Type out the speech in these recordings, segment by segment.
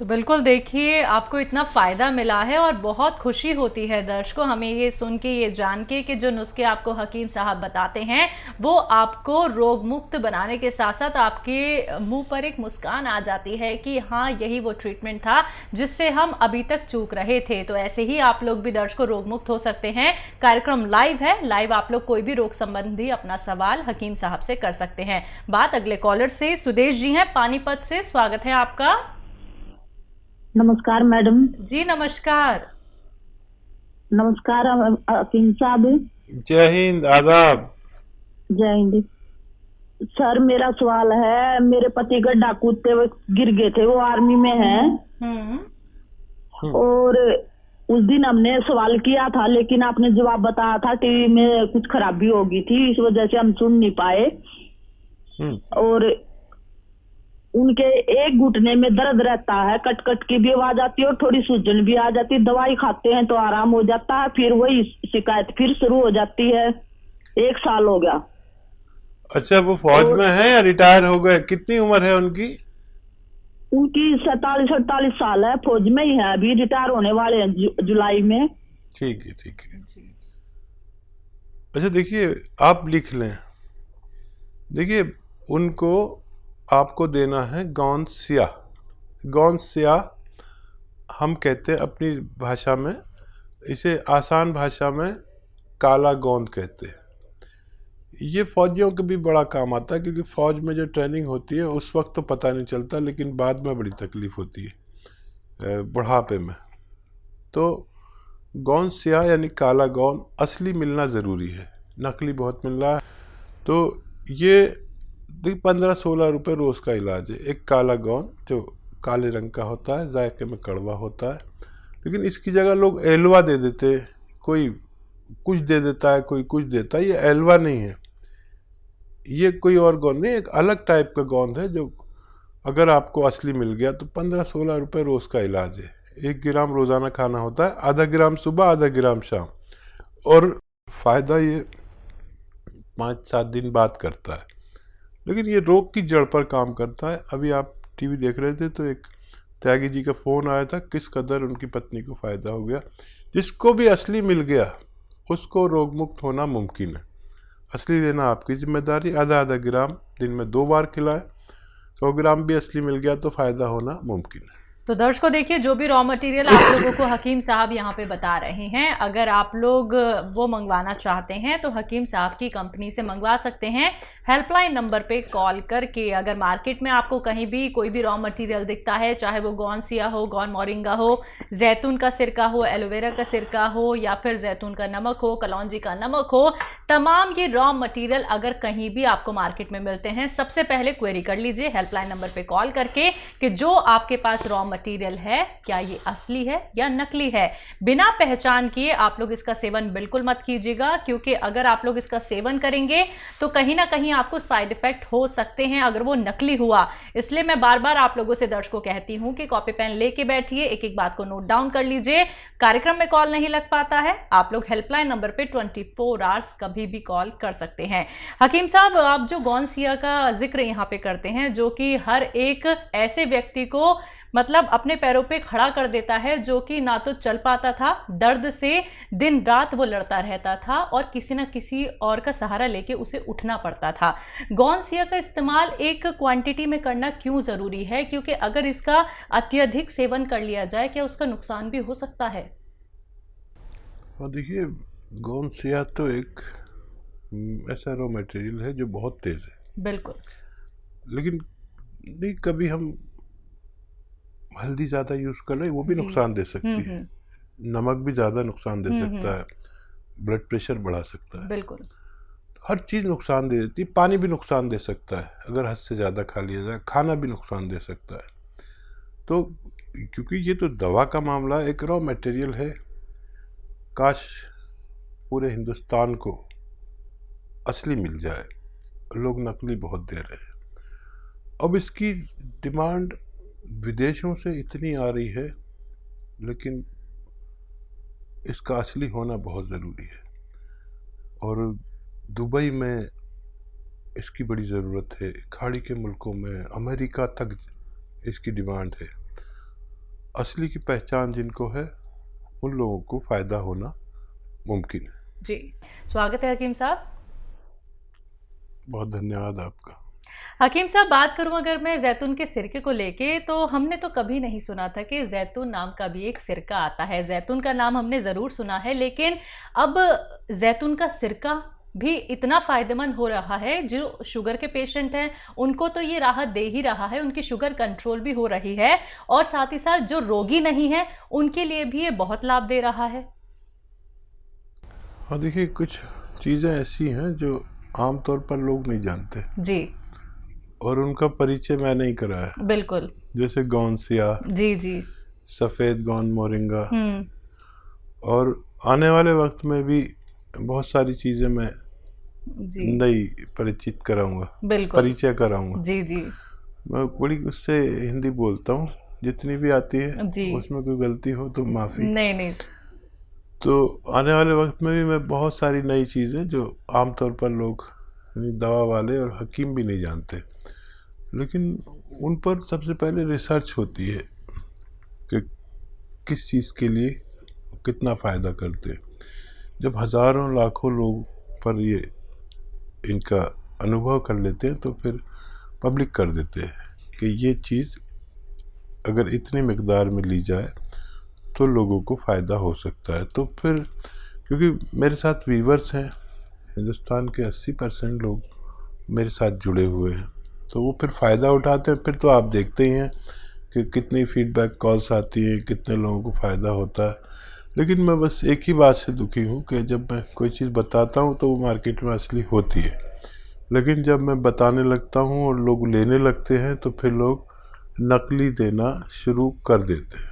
तो बिल्कुल देखिए, आपको इतना फ़ायदा मिला है और बहुत खुशी होती है दर्शकों हमें ये सुन के, ये जान के कि जो नुस्खे आपको हकीम साहब बताते हैं वो आपको रोग मुक्त बनाने के साथ साथ आपके मुंह पर एक मुस्कान आ जाती है कि हाँ, यही वो ट्रीटमेंट था जिससे हम अभी तक चूक रहे थे। तो ऐसे ही आप लोग भी दर्शकों रोग मुक्त हो सकते हैं। कार्यक्रम लाइव है, लाइव आप लोग कोई भी रोग संबंधी अपना सवाल हकीम साहब से कर सकते हैं। बात अगले कॉलर से, सुदेश जी हैं पानीपत से, स्वागत है आपका। नमस्कार मैडम। जी नमस्कार। नमस्कार हकीम साहब। जय हिंद, आदाब। जय हिंद सर। मेरा सवाल है, मेरे पति गड्ढा कूदते हुए गिर गए थे, वो आर्मी में हैं। और उस दिन हमने सवाल किया था लेकिन आपने जवाब बताया था टीवी में कुछ खराबी हो गई थी, इस वजह से हम सुन नहीं पाए। और उनके एक घुटने में दर्द रहता है, कट कट की भी आवाज आती है और थोड़ी सूजन भी आ जाती है। दवाई खाते हैं तो आराम हो जाता है, फिर वही शिकायत फिर शुरू हो जाती है। 1 साल हो गया। अच्छा, वो फौज में है या रिटायर हो गए? कितनी उम्र है उनकी? उनकी 47-48 साल है, फौज में ही है, अभी रिटायर होने वाले हैं जुलाई में। ठीक है, ठीक है। अच्छा देखिए, आप लिख लें। देखिए, उनको आपको देना है गौंद स्याह। गौंद स्याह हम कहते हैं अपनी भाषा में, इसे आसान भाषा में काला गोंद कहते हैं। ये फौजियों के भी बड़ा काम आता है, क्योंकि फ़ौज में जो ट्रेनिंग होती है उस वक्त तो पता नहीं चलता, लेकिन बाद में बड़ी तकलीफ़ होती है बुढ़ापे में। तो गोंद स्याह यानी काला गोंद असली मिलना ज़रूरी है, नकली बहुत मिल रहा है। तो ये 15-16 रुपये रोज़ का इलाज है। एक काला गोंद जो काले रंग का होता है, जायके में कड़वा होता है, लेकिन इसकी जगह लोग एलवा दे देते हैं। कोई कुछ दे देता है, कोई कुछ देता है। ये एलवा नहीं है, ये कोई और गोंद नहीं, एक अलग टाइप का गोंद है जो अगर आपको असली मिल गया तो 15-16 रुपये रोज़ का इलाज है। 1 ग्राम रोज़ाना खाना होता है, आधा ग्राम सुबह, आधा ग्राम शाम। और फ़ायदा ये 5-7 दिन बाद करता है, लेकिन ये रोग की जड़ पर काम करता है। अभी आप टीवी देख रहे थे तो एक त्यागी जी का फ़ोन आया था, किस कदर उनकी पत्नी को फ़ायदा हो गया। जिसको भी असली मिल गया उसको रोग मुक्त होना मुमकिन है। असली लेना आपकी जिम्मेदारी, आधा आधा ग्राम दिन में 2 बार खिलाएं। 100 ग्राम भी असली मिल गया तो फ़ायदा होना मुमकिन है। तो दर्शकों देखिए, जो भी रॉ मटेरियल आप लोगों को हकीम साहब यहाँ पे बता रहे हैं, अगर आप लोग वो मंगवाना चाहते हैं तो हकीम साहब की कंपनी से मंगवा सकते हैं। हेल्पलाइन नंबर पे कॉल करके। अगर मार्केट में आपको कहीं भी कोई भी रॉ मटेरियल दिखता है, चाहे वो गौन सिया हो, गौन मोरिंगा हो, जैतून का सिरका हो, एलोवेरा का सिरका हो, या फिर जैतून का नमक हो, कलौंजी का नमक हो, तमाम ये रॉ मटेरियल अगर कहीं भी आपको मार्केट में मिलते हैं, सबसे पहले क्वेरी कर लीजिए हेल्पलाइन नंबर पे कॉल करके कि जो आपके पास रॉ मटेरियल है क्या ये असली है या नकली है। बिना पहचान किए आप लोग इसका सेवन बिल्कुल मत कीजिएगा, क्योंकि अगर आप लोग इसका सेवन करेंगे तो कहीं ना कहीं आपको साइड इफेक्ट हो सकते हैं अगर वो नकली हुआ। इसलिए मैं बार बार आप लोगों से दर्शकों कहती हूं कि कॉपी पेन लेके बैठिए, एक एक बात को नोट डाउन कर लीजिए। कार्यक्रम में कॉल नहीं लग पाता है, आप लोग हेल्पलाइन नंबर पे 24 आवर्स कभी भी कॉल कर सकते हैं। हकीम साहब, आप जो गौन सिया का जिक्र यहाँ पे करते हैं, जो कि हर एक ऐसे व्यक्ति को मतलब अपने पैरों पे खड़ा कर देता है, जो कि ना तो चल पाता था, दर्द से दिन रात वो लड़ता रहता था और किसी ना किसी और का सहारा लेके उसे उठना पड़ता था। गौन सिया का इस्तेमाल एक क्वांटिटी में करना क्यों ज़रूरी है, क्योंकि अगर इसका अत्यधिक सेवन कर लिया जाए क्या उसका नुकसान भी हो सकता है? और देखिए, गौन सिया तो एक ऐसा रॉ मटेरियल है जो बहुत तेज़ है। बिल्कुल। लेकिन नहीं, कभी हम हल्दी ज़्यादा यूज़ कर लें वो भी नुकसान दे सकती है। नमक भी ज़्यादा नुकसान दे सकता है, ब्लड प्रेशर बढ़ा सकता है। बिल्कुल। हर चीज़ नुकसान दे देती है। पानी भी नुकसान दे सकता है अगर हद से ज़्यादा खा लिया जाए, खाना भी नुकसान दे सकता है। तो क्योंकि ये तो दवा का मामला एक रॉ मटेरियल है, काश पूरे हिंदुस्तान को असली मिल जाए, लोग नकली बहुत दे रहे हैं। अब इसकी डिमांड विदेशों से इतनी आ रही है, लेकिन इसका असली होना बहुत ज़रूरी है। और दुबई में इसकी बड़ी ज़रूरत है, खाड़ी के मुल्कों में, अमेरिका तक इसकी डिमांड है। असली की पहचान जिनको है उन लोगों को फ़ायदा होना मुमकिन है। जी, स्वागत है हकीम साहब। बहुत धन्यवाद आपका। हकीम साहब, बात करूं अगर मैं जैतून के सिरके को लेके, तो हमने तो कभी नहीं सुना था कि जैतून नाम का भी एक सिरका आता है। जैतून का नाम हमने ज़रूर सुना है, लेकिन अब जैतून का सिरका भी इतना फ़ायदेमंद हो रहा है, जो शुगर के पेशेंट हैं उनको तो ये राहत दे ही रहा है, उनकी शुगर कंट्रोल भी हो रही है, और साथ ही साथ जो रोगी नहीं है उनके लिए भी ये बहुत लाभ दे रहा है। हाँ, देखिए कुछ चीज़ें ऐसी हैं जो आमतौर पर लोग नहीं जानते जी, और उनका परिचय मैं नहीं कराया। बिल्कुल। जैसे गौनसिया, जी जी। सफ़ेद गौन मोरिंगा, हम्म। और आने वाले वक्त में भी बहुत सारी चीज़ें मैं जी, नई परिचित कराऊंगा, बिल्कुल। परिचय कराऊंगा। जी जी। मैं बड़ी उससे हिंदी बोलता हूँ, जितनी भी आती है जी। उसमें कोई गलती हो तो माफ़ी। नहीं नहीं। तो आने वाले वक्त में भी मैं बहुत सारी नई चीज़ें जो आमतौर पर लोग यानी दवा वाले और हकीम भी नहीं जानते, लेकिन उन पर सबसे पहले रिसर्च होती है कि किस चीज़ के लिए कितना फ़ायदा करते हैं। जब हज़ारों लाखों लोग पर ये इनका अनुभव कर लेते हैं तो फिर पब्लिक कर देते हैं कि ये चीज़ अगर इतनी मिकदार में ली जाए तो लोगों को फ़ायदा हो सकता है। तो फिर क्योंकि मेरे साथ वीवर्स हैं, हिंदुस्तान के 80% लोग मेरे साथ जुड़े हुए हैं, तो वो फिर फ़ायदा उठाते हैं। फिर तो आप देखते ही हैं कि कितनी फीडबैक कॉल्स आती हैं, कितने लोगों को फ़ायदा होता है। लेकिन मैं बस एक ही बात से दुखी हूँ कि जब मैं कोई चीज़ बताता हूँ तो वो मार्केट में असली होती है, लेकिन जब मैं बताने लगता हूँ और लोग लेने लगते हैं तो फिर लोग नकली देना शुरू कर देते हैं।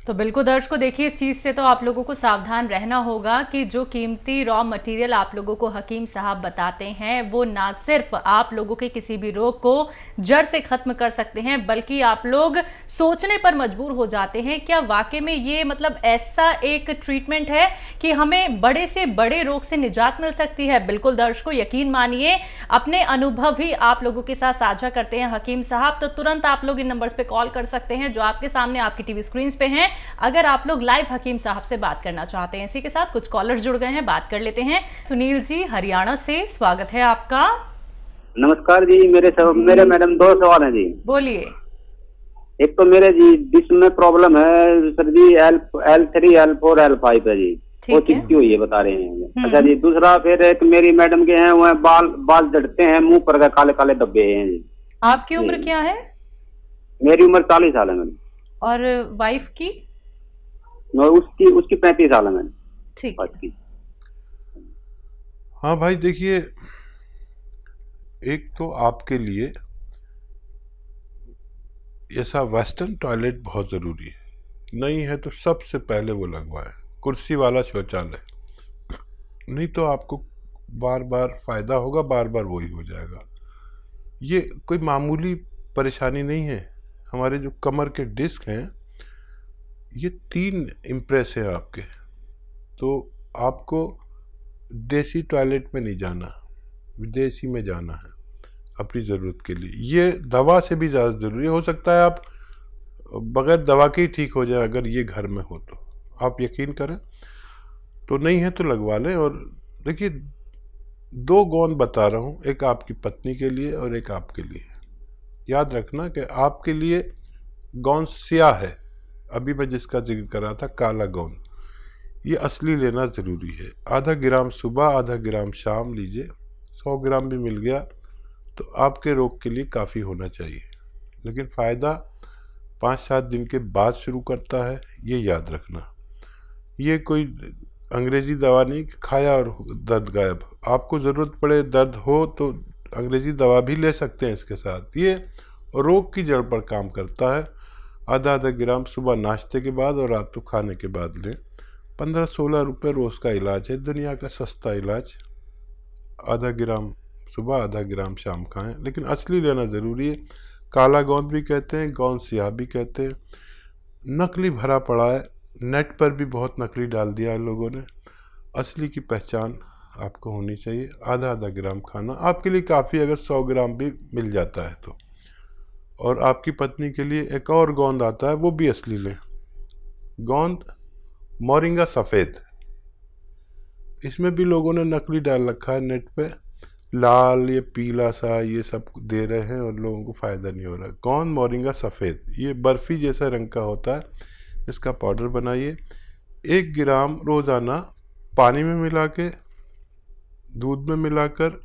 तो बिल्कुल दर्शकों, देखिए इस चीज़ से तो आप लोगों को सावधान रहना होगा कि जो कीमती रॉ मटेरियल आप लोगों को हकीम साहब बताते हैं वो ना सिर्फ आप लोगों के किसी भी रोग को जड़ से ख़त्म कर सकते हैं, बल्कि आप लोग सोचने पर मजबूर हो जाते हैं क्या वाकई में ये मतलब ऐसा एक ट्रीटमेंट है कि हमें बड़े से बड़े रोग से निजात मिल सकती है। बिल्कुल दर्शकों, यकीन मानिए, अपने अनुभव भी आप लोगों के साथ साझा करते हैं हकीम साहब। तो तुरंत आप लोग इन नंबर्स पे कॉल कर सकते हैं जो आपके सामने आपकी टीवी स्क्रीन पे हैं, अगर आप लोग लाइव हकीम साहब से बात करना चाहते हैं। इसी के साथ कुछ कॉलर्स जुड़ गए हैं, बात कर लेते हैं। सुनील जी हरियाणा से, स्वागत है आपका। नमस्कार जी। मेरे मैडम 2 सवाल हैं जी। बोलिए। एक तो मेरे जी डिस्क में प्रॉब्लम है सर जी, L3 L4 L5 है जी, वो चिपकी हुई है बता रहे हैं। अच्छा जी, दूसरा फिर एक मेरी मैडम के हैं वो बाल झड़ते हैं, मुंह पर काले काले धब्बे हैं जी। आपकी उम्र क्या है? मेरी उम्र 40 साल है मैडम। और वाइफ की? उसकी 35 साल है मैडम। ठीक है। हाँ भाई, देखिए एक तो आपके लिए ऐसा वेस्टर्न टॉयलेट बहुत ज़रूरी है, नहीं है तो सबसे पहले वो लगवाएं, कुर्सी वाला शौचालय। नहीं तो आपको बार बार फ़ायदा होगा, बार बार वही हो जाएगा। ये कोई मामूली परेशानी नहीं है। हमारे जो कमर के डिस्क हैं ये 3 इम्प्रेस हैं आपके, तो आपको देसी टॉयलेट में नहीं जाना, विदेशी में जाना है अपनी ज़रूरत के लिए। ये दवा से भी ज़्यादा ज़रूरी हो सकता है, आप बगैर दवा के ही ठीक हो जाए अगर ये घर में हो तो। आप यकीन करें, तो नहीं है तो लगवा लें। और देखिए 2 गौन बता रहा हूँ, एक आपकी पत्नी के लिए और एक आपके लिए। याद रखना कि आपके लिए गौन स्याह है, अभी मैं जिसका जिक्र कर रहा था काला गौन, ये असली लेना ज़रूरी है। आधा ग्राम सुबह, आधा ग्राम शाम लीजिए, 100 ग्राम भी मिल गया तो आपके रोग के लिए काफ़ी होना चाहिए। लेकिन फ़ायदा 5-7 दिन के बाद शुरू करता है, ये याद रखना। ये कोई अंग्रेज़ी दवा नहीं कि खाया और दर्द गायब। आपको ज़रूरत पड़े, दर्द हो तो अंग्रेज़ी दवा भी ले सकते हैं इसके साथ। ये रोग की जड़ पर काम करता है। आधा ग्राम सुबह नाश्ते के बाद और रात को खाने के बाद लें। 15-16 रुपये रोज़ का इलाज है, दुनिया का सस्ता इलाज। आधा ग्राम सुबह, आधा ग्राम शाम खाएं, लेकिन असली लेना ज़रूरी है। काला गोंद भी कहते हैं, गोंद स्याह भी कहते हैं। नकली भरा पड़ा है, नेट पर भी बहुत नकली डाल दिया है लोगों ने। असली की पहचान आपको होनी चाहिए। आधा ग्राम खाना आपके लिए काफ़ी, अगर 100 ग्राम भी मिल जाता है तो। और आपकी पत्नी के लिए एक और गोंद आता है, वो भी असली लें, गोंद मोरिंगा सफ़ेद, इसमें भी लोगों ने नकली डाल रखा है नेट पे, लाल ये पीला सा ये सब दे रहे हैं और लोगों को फ़ायदा नहीं हो रहा। गोंद मोरिंगा सफ़ेद, ये बर्फ़ी जैसा रंग का होता है, इसका पाउडर बनाइए। 1 ग्राम रोज़ाना पानी में मिला के, दूध में मिलाकर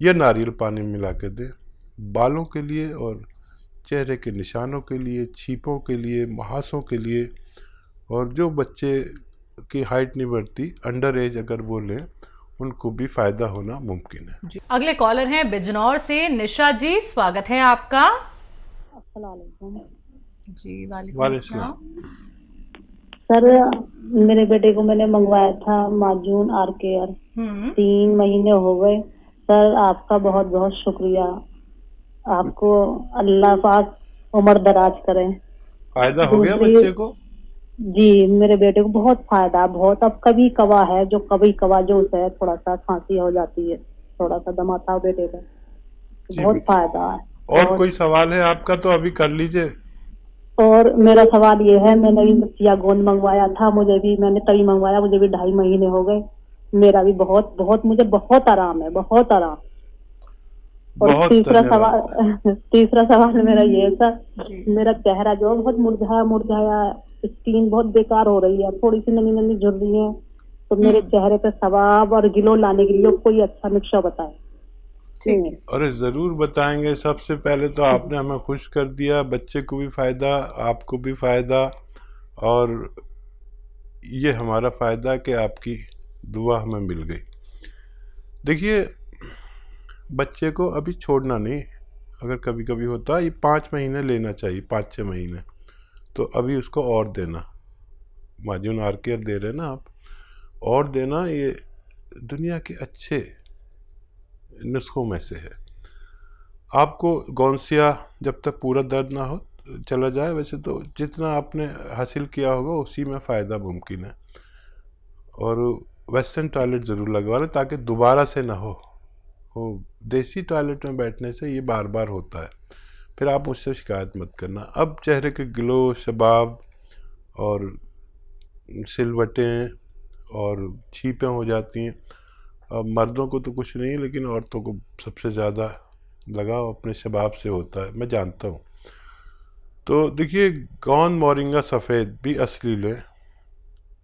या नारियल पानी में मिला के दें। बालों के लिए और चेहरे के निशानों के लिए, छीपों के लिए, मुहासों के लिए, और जो बच्चे की हाइट नहीं बढ़ती, अंडर एज अगर वो लें, उनको भी फ़ायदा होना मुमकिन है। जी। अगले कॉलर हैं बिजनौर से निशा जी, स्वागत है आपका। जी वालेकुम अस्सलाम। सर मेरे बेटे को मैंने मंगवाया था माजून आर केयर, 3 महीने हो गए। सर आपका बहुत बहुत शुक्रिया, आपको अल्लाह पाक उम्र दराज करें। फायदा हो गया बच्चे को? जी मेरे बेटे को बहुत फायदा, बहुत। अब कभी कवा है जो उसे है, थोड़ा सा खांसी हो जाती है, थोड़ा सा दमा था बेटे का, बहुत फायदा है। और कोई सवाल है आपका तो अभी कर लीजिए। और मेरा सवाल ये है, मैंने भी चिया गोंद मंगवाया था, मैंने तभी मंगवाया, मुझे भी 2.5 महीने हो गए। मेरा भी मुझे बहुत आराम है, बहुत आराम। और तीसरा सवाल मेरा ये है सर, मेरा चेहरा जो है बहुत मुरझाया, स्किन बहुत बेकार हो रही है, थोड़ी सी नमी नमी झुर रही है, तो मेरे चेहरे पे सवाब और ग्लो लाने के लिए कोई अच्छा नुस्खा बताए। अरे जरूर बताएंगे। सबसे पहले तो आपने हमें खुश कर दिया, बच्चे को भी फायदा, आपको भी फायदा, और ये हमारा फायदा कि आपकी दुआ हमें मिल गई। देखिए बच्चे को अभी छोड़ना नहीं, अगर कभी कभी होता है, ये 5 महीने लेना चाहिए, 5-6 महीने, तो अभी उसको और देना। माजून आर केयर दे रहे ना आप, और देना। ये दुनिया के अच्छे नुस्खों में से है। आपको गौनसिया जब तक पूरा दर्द ना हो चला जाए, वैसे तो जितना आपने हासिल किया होगा उसी में फ़ायदा मुमकिन है। और वेस्टर्न टॉयलेट ज़रूर लगवा लें ताकि दोबारा से ना हो। वो देसी टॉयलेट में बैठने से ये बार बार होता है, फिर आप मुझसे शिकायत मत करना। अब चेहरे के ग्लो, शबाब और सिलवटें और छीपें हो जाती हैं। अब मर्दों को तो कुछ नहीं, लेकिन औरतों को सबसे ज़्यादा लगाव अपने शबाब से होता है, मैं जानता हूँ। तो देखिए गोंद मोरिंगा सफ़ेद भी असली लें,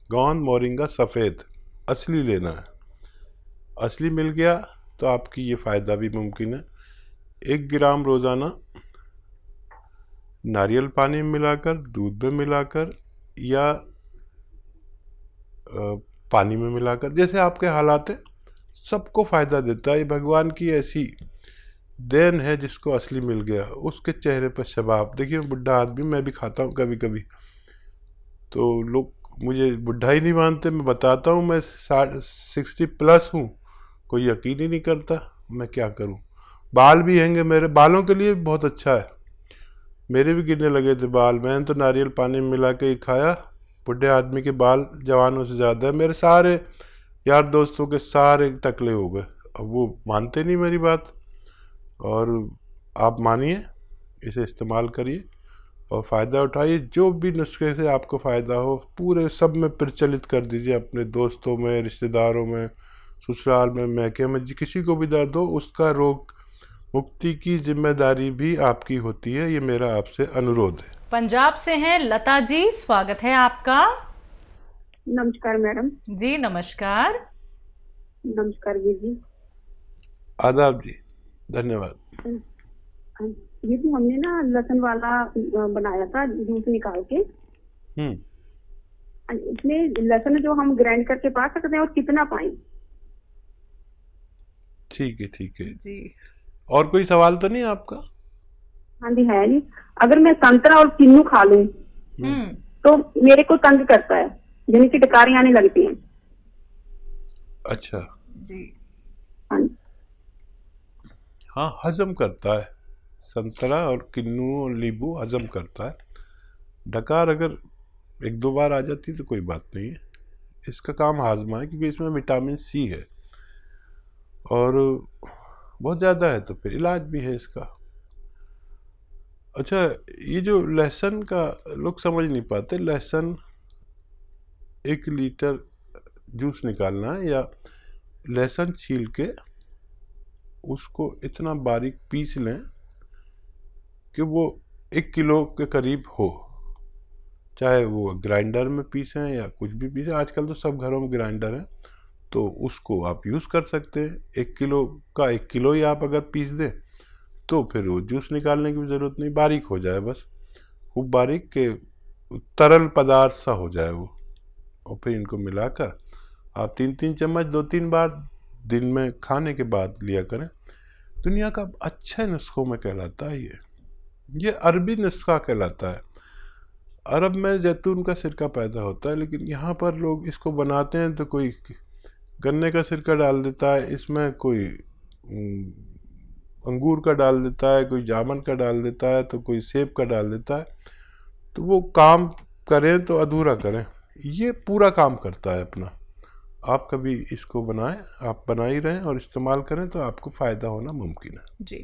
गोंद मोरिंगा सफ़ेद असली लेना है। असली मिल गया तो आपकी ये फ़ायदा भी मुमकिन है। 1 ग्राम रोज़ाना नारियल पानी में मिलाकर, दूध में मिलाकर या पानी में मिलाकर, जैसे आपके हालात है, सबको फ़ायदा देता है। ये भगवान की ऐसी देन है जिसको असली मिल गया, उसके चेहरे पर शबाब। देखिए बुढ़ा आदमी, मैं भी खाता हूँ कभी कभी, तो लोग मुझे बुढ़ा ही नहीं मानते। मैं बताता हूँ मैं 60+ हूँ, कोई यकीन ही नहीं करता, मैं क्या करूँ। बाल भी हैंगे, मेरे बालों के लिए बहुत अच्छा है। मेरे भी गिरने लगे थे बाल, मैंने तो नारियल पानी में मिला के ही खाया। बुढ़े आदमी के बाल जवानों से ज़्यादा है। मेरे सारे यार दोस्तों के सारे टकले हो गए, अब वो मानते नहीं मेरी बात। और आप मानिए, इसे इस्तेमाल करिए और फ़ायदा उठाइए। जो भी नुस्खे से आपको फ़ायदा हो पूरे सब में प्रचलित कर दीजिए, अपने दोस्तों में, रिश्तेदारों में, ससुराल में, मैके में, किसी को भी दर्द हो, उसका रोग मुक्ति की जिम्मेदारी भी आपकी होती है। ये मेरा आपसे अनुरोध है। पंजाब से हैं लता जी, स्वागत है आपका। नमस्कार मैडम। जी नमस्कार। नमस्कार जी। आदाब जी, धन्यवाद। ये तो हमने ना लहसुन वाला बनाया था, जूस निकाल के। इसमें लहसुन जो हम ग्राइंड करके पा सकते हैं, और कितना पाएं? ठीक है, ठीक है जी। और कोई सवाल तो नहीं आपका? हाँ जी है जी। अगर मैं संतरा और किन्नू खा लूं तो मेरे को तंग करता है, यानी कि डकारी आने लगती हैं। अच्छा जी। हाँ, हजम करता है संतरा और किन्नू और नींबू, हजम करता है। डकार अगर 1-2 बार आ जाती तो कोई बात नहीं है, इसका काम हाजमा है, क्योंकि इसमें विटामिन सी है और बहुत ज़्यादा है, तो फिर इलाज भी है इसका। अच्छा, ये जो लहसुन का लोग समझ नहीं पाते, लहसुन 1 लीटर जूस निकालना है, या लहसुन छील के उसको इतना बारीक पीस लें कि वो 1 किलो के करीब हो, चाहे वो ग्राइंडर में पीसें या कुछ भी पीसें। आजकल तो सब घरों में ग्राइंडर है, तो उसको आप यूज़ कर सकते हैं। 1 किलो का 1 किलो ही आप अगर पीस दें तो फिर वो जूस निकालने की भी ज़रूरत नहीं, बारीक हो जाए, बस खूब बारीक के तरल पदार्थ सा हो जाए वो। और फिर इनको मिलाकर आप 3-3 चम्मच 2-3 बार दिन में खाने के बाद लिया करें। दुनिया का अच्छे नुस्खों में कहलाता है ये अरबी नुस्खा कहलाता है। अरब में जैतून का सिरका पैदा होता है, लेकिन यहाँ पर लोग इसको बनाते हैं तो कोई गन्ने का सिरका डाल देता है, इसमें कोई अंगूर का डाल देता है, कोई जामुन का डाल देता है, तो कोई सेब का डाल देता है। तो वो काम करें तो अधूरा करें, ये पूरा काम करता है अपना। आप कभी इसको बनाएं, आप बना ही रहें और इस्तेमाल करें तो आपको फ़ायदा होना मुमकिन है। जी।